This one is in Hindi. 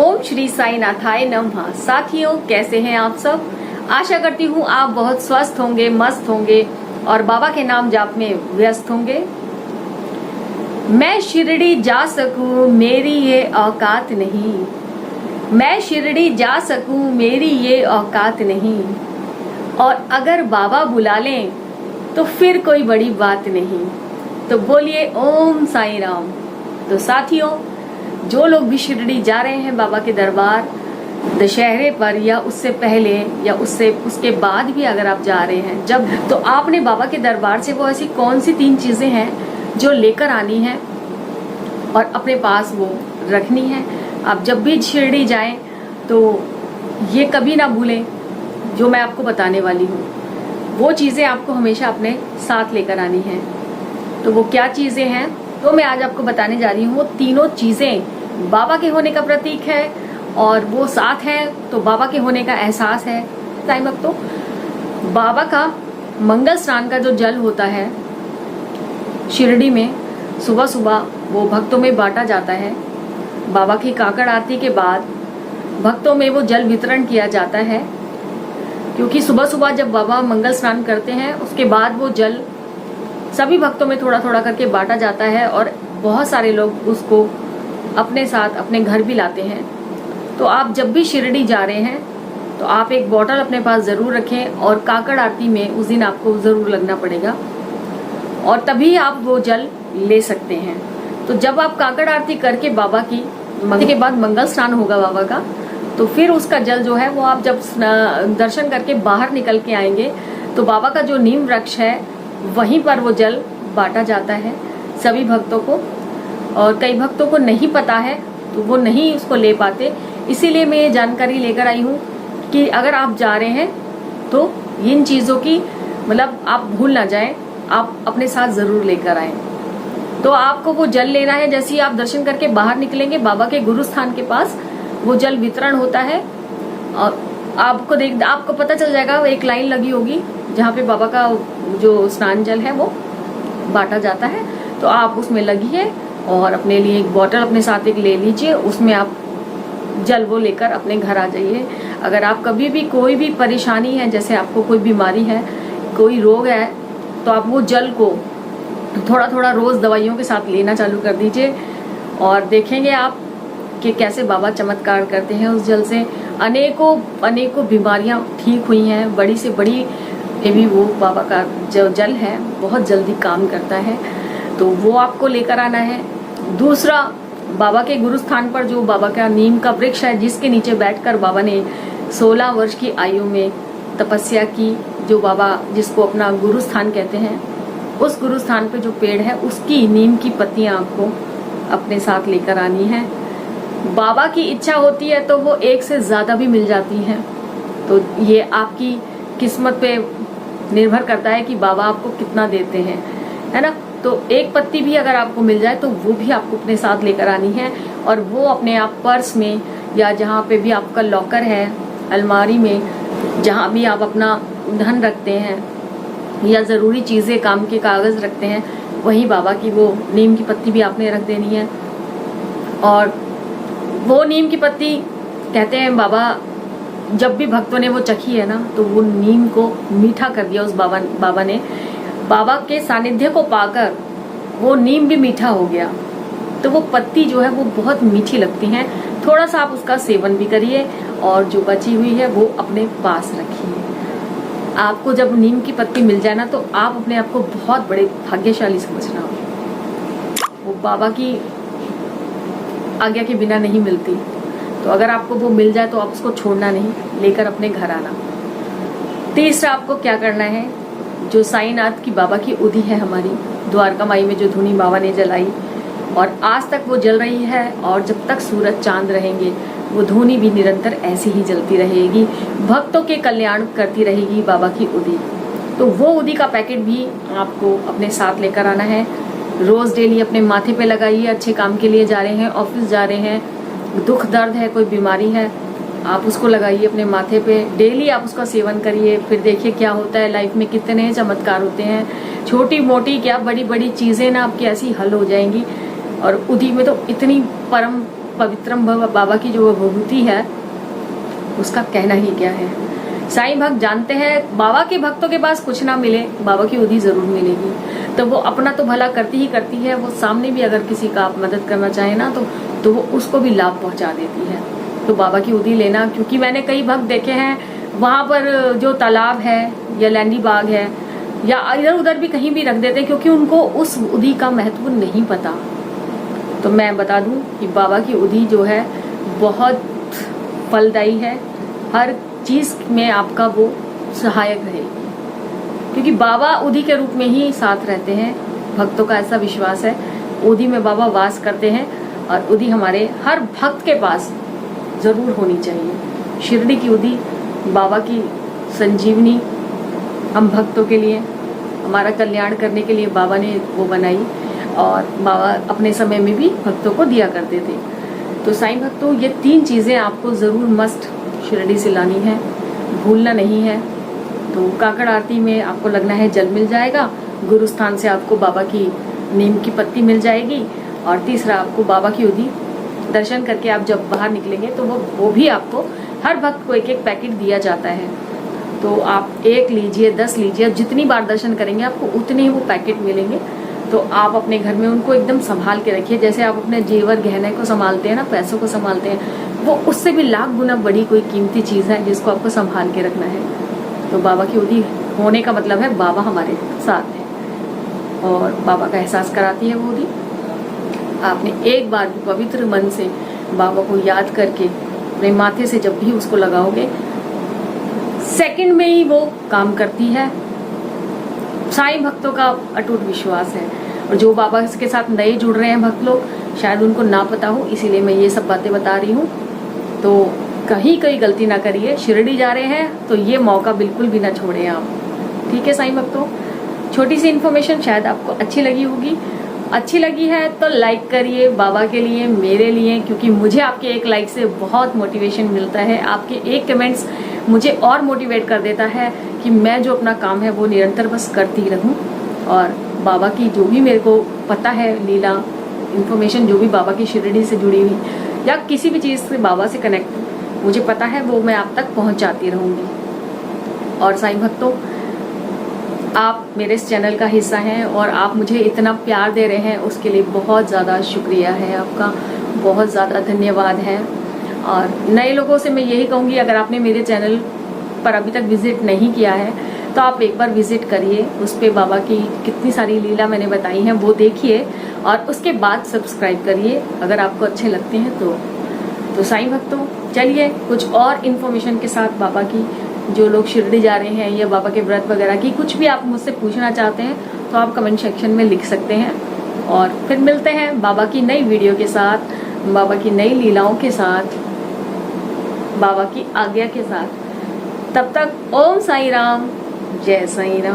ओम श्री साई नाथाय नमः। साथियों, कैसे हैं आप सब? आशा करती हूँ आप बहुत स्वस्थ होंगे, मस्त होंगे और बाबा के नाम जाप में व्यस्त होंगे। मैं शिरडी जा सकूं मेरी ये औकात नहीं, मैं शिरडी जा सकूं मेरी ये औकात नहीं, और अगर बाबा बुला लें तो फिर कोई बड़ी बात नहीं। तो बोलिए ओम साई राम। तो साथियों, जो लोग भी शिरडी जा रहे हैं बाबा के दरबार दशहरे पर या उससे पहले या उसके बाद भी अगर आप जा रहे हैं जब, तो आपने बाबा के दरबार से वो ऐसी कौन सी 3 चीजें हैं जो लेकर आनी है और अपने पास वो रखनी है। आप जब भी शिरडी जाएं तो ये कभी ना भूलें जो मैं आपको बताने वाली हूँ। वो चीजें आपको हमेशा अपने साथ लेकर आनी है। तो वो क्या चीजें हैं तो मैं आज आपको बताने जा रही हूँ। वो तीनों चीजें बाबा के होने का प्रतीक है और वो साथ है तो बाबा के होने का एहसास है। टाइम अब तो बाबा का मंगल स्नान का जो जल होता है शिरडी में सुबह सुबह वो भक्तों में बांटा जाता है। बाबा की काकड़ आरती के बाद भक्तों में वो जल वितरण किया जाता है, क्योंकि सुबह सुबह जब बाबा मंगल स्नान करते हैं उसके बाद वो जल सभी भक्तों में थोड़ा थोड़ा करके बांटा जाता है और बहुत सारे लोग उसको अपने साथ अपने घर भी लाते हैं। तो आप जब भी शिरडी जा रहे हैं तो आप एक बोतल अपने पास जरूर रखें और काकड़ आरती में उस दिन आपको जरूर लगना पड़ेगा और तभी आप वो जल ले सकते हैं। तो जब आप काकड़ आरती करके बाबा की के बाद मंगल स्नान होगा बाबा का, तो फिर उसका जल जो है वो आप जब दर्शन करके बाहर निकल के आएंगे तो बाबा का जो नीम वृक्ष है वहीं पर वो जल बांटा जाता है सभी भक्तों को। और कई भक्तों को नहीं पता है तो वो नहीं उसको ले पाते, इसीलिए मैं ये जानकारी लेकर आई हूँ कि अगर आप जा रहे हैं तो इन चीजों की मतलब आप भूल ना जाएं, आप अपने साथ जरूर लेकर आएं। तो आपको वो जल लेना है। जैसे ही आप दर्शन करके बाहर निकलेंगे बाबा के गुरु स्थान के पास वो जल वितरण होता है और आपको पता चल जाएगा, एक लाइन लगी होगी जहाँ पे बाबा का जो स्नान जल है वो बांटा जाता है। तो आप उसमें लगिए और अपने लिए एक बोतल अपने साथ एक ले लीजिए, उसमें आप जल वो लेकर अपने घर आ जाइए। अगर आप कभी भी कोई भी परेशानी है, जैसे आपको कोई बीमारी है, कोई रोग है, तो आप वो जल को थोड़ा थोड़ा रोज दवाइयों के साथ लेना चालू कर दीजिए और देखेंगे आप कि कैसे बाबा चमत्कार करते हैं उस जल से। अनेकों बीमारियां ठीक हुई हैं, बड़ी से बड़ी भी वो बाबा का जो जल है बहुत जल्दी काम करता है। तो वो आपको लेकर आना है। दूसरा, बाबा के गुरु स्थान पर जो बाबा का नीम का वृक्ष है जिसके नीचे बैठकर बाबा ने 16 वर्ष की आयु में तपस्या की, जो बाबा जिसको अपना गुरु स्थान कहते हैं, उस गुरु स्थान पे जो पेड़ है उसकी नीम की पत्तियां आपको अपने साथ लेकर आनी है। बाबा की इच्छा होती है तो वो एक से ज्यादा भी मिल जाती हैं। तो ये आपकी किस्मत पे निर्भर करता है कि बाबा आपको कितना देते हैं, है ना। तो एक पत्ती भी अगर आपको मिल जाए तो वो भी आपको अपने साथ लेकर आनी है और वो अपने आप पर्स में या जहाँ पे भी आपका लॉकर है, अलमारी में, जहाँ भी आप अपना धन रखते हैं या जरूरी चीजें, काम के कागज रखते हैं, वहीं बाबा की वो नीम की पत्ती भी आपने रख देनी है। और वो नीम की पत्ती कहते हैं बाबा जब भी भक्तों ने वो चखी है ना तो वो नीम को मीठा कर दिया उस बाबा ने। बाबा के सानिध्य को पाकर वो नीम भी मीठा हो गया। तो वो पत्ती जो है वो बहुत मीठी लगती है। थोड़ा सा आप उसका सेवन भी करिए और जो बची हुई है वो अपने पास रखिए। आपको जब नीम की पत्ती मिल जाए ना तो आप अपने आप को बहुत बड़े भाग्यशाली समझना। वो बाबा की आज्ञा के बिना नहीं मिलती, तो अगर आपको वो मिल जाए तो आप उसको छोड़ना नहीं, लेकर अपने घर आना। तीसरा, आपको क्या करना है, जो साईनाथ की बाबा की उदी है हमारी द्वारका माई में, जो धुनी बाबा ने जलाई और आज तक वो जल रही है और जब तक सूरज चांद रहेंगे वो धुनी भी निरंतर ऐसी ही जलती रहेगी, भक्तों के कल्याण करती रहेगी बाबा की उदी। तो वो उदी का पैकेट भी आपको अपने साथ लेकर आना है। रोज डेली अपने माथे पे लगाइए। अच्छे काम के लिए जा रहे हैं, ऑफिस जा रहे हैं, दुख दर्द है, कोई बीमारी है, आप उसको लगाइए अपने माथे पे। डेली आप उसका सेवन करिए, फिर देखिए क्या होता है। लाइफ में कितने चमत्कार होते हैं, छोटी मोटी क्या बड़ी बड़ी चीजें ना आपकी ऐसी हल हो जाएंगी। और उदी में तो इतनी पवित्रम भव, बाबा की जो विभूति है उसका कहना ही क्या है। साईं भक्त जानते हैं बाबा के भक्तों के पास कुछ ना मिले, बाबा की उदी जरूर मिलेगी। तो वो अपना तो भला करती ही करती है, वो सामने भी अगर किसी का आप मदद करना चाहे ना तो वो उसको भी लाभ पहुंचा देती है। तो बाबा की उदी लेना, क्योंकि मैंने कई भक्त देखे हैं वहां पर जो तालाब है या लैंडी बाग है या इधर उधर भी कहीं भी रख देते हैं, क्योंकि उनको उस उदी का महत्व नहीं पता। तो मैं बता दूं कि बाबा की उदी जो है बहुत फलदायी है, हर चीज में आपका वो सहायक रहेगी, क्योंकि बाबा उदी के रूप में ही साथ रहते हैं। भक्तों का ऐसा विश्वास है उदी में बाबा वास करते हैं, और उदी हमारे हर भक्त के पास जरूर होनी चाहिए। शिरडी की उदी बाबा की संजीवनी हम भक्तों के लिए, हमारा कल्याण करने के लिए बाबा ने वो बनाई, और बाबा अपने समय में भी भक्तों को दिया करते थे। तो साईं भक्तों, ये 3 चीजें आपको जरूर मस्ट शिरडी से लानी है, भूलना नहीं है। तो काकड़ आरती में आपको लगना है जल मिल जाएगा, गुरु स्थान से आपको बाबा की नीम की पत्ती मिल जाएगी, और तीसरा आपको बाबा की उदी दर्शन करके आप जब बाहर निकलेंगे तो वो भी आपको, हर भक्त को 1-1 पैकेट दिया जाता है। तो आप 1 लीजिए, 10 लीजिए, जितनी बार दर्शन करेंगे आपको उतने ही वो पैकेट मिलेंगे। तो आप अपने घर में उनको एकदम संभाल के रखिए, जैसे आप अपने जेवर गहने को संभालते हैं ना, पैसों को संभालते हैं, वो उससे भी लाख गुना बड़ी कोई कीमती चीज है जिसको आपको संभाल के रखना है। तो बाबा की उदी होने का मतलब है बाबा हमारे साथ है, और बाबा का एहसास कराती है वो उदी। आपने एक बार भी पवित्र मन से बाबा को याद करके अपने माथे से जब भी उसको लगाओगे, सेकंड में ही वो काम करती है। साईं भक्तों का अटूट विश्वास है, और जो बाबा के साथ नए जुड़ रहे हैं भक्त लोग, शायद उनको ना पता हो, इसीलिए मैं ये सब बातें बता रही हूँ। तो कहीं कोई गलती ना करिए, शिरडी जा रहे हैं तो ये मौका बिल्कुल भी ना छोड़ें आप। ठीक है साईं भक्तों, छोटी सी इन्फॉर्मेशन शायद आपको अच्छी लगी होगी। अच्छी लगी है तो लाइक करिए, बाबा के लिए, मेरे लिए, क्योंकि मुझे आपके एक लाइक से बहुत मोटिवेशन मिलता है। आपके एक कमेंट्स मुझे और मोटिवेट कर देता है कि मैं जो अपना काम है वो निरंतर बस करती रहूं, और बाबा की जो भी मेरे को पता है लीला, इन्फॉर्मेशन जो भी बाबा की शिरडी से जुड़ी हुई या किसी भी चीज़ से बाबा से कनेक्ट मुझे पता है, वो मैं आप तक पहुंचाती रहूंगी। और साईं भक्तों, आप मेरे इस चैनल का हिस्सा हैं और आप मुझे इतना प्यार दे रहे हैं, उसके लिए बहुत ज़्यादा शुक्रिया है आपका, बहुत ज़्यादा धन्यवाद है। और नए लोगों से मैं यही कहूँगी, अगर आपने मेरे चैनल पर अभी तक विजिट नहीं किया है तो आप एक बार विजिट करिए, उस पर बाबा की कितनी सारी लीला मैंने बताई हैं वो देखिए, और उसके बाद सब्सक्राइब करिए अगर आपको अच्छे लगते हैं तो साईं भक्तों, चलिए कुछ और इन्फॉर्मेशन के साथ बाबा की, जो लोग शिरडी जा रहे हैं या बाबा के व्रत वगैरह की, कुछ भी आप मुझसे पूछना चाहते हैं तो आप कमेंट सेक्शन में लिख सकते हैं। और फिर मिलते हैं बाबा की नई वीडियो के साथ, बाबा की नई लीलाओं के साथ, बाबा की आज्ञा के साथ। तब तक ओम साईं राम, जय साईं राम।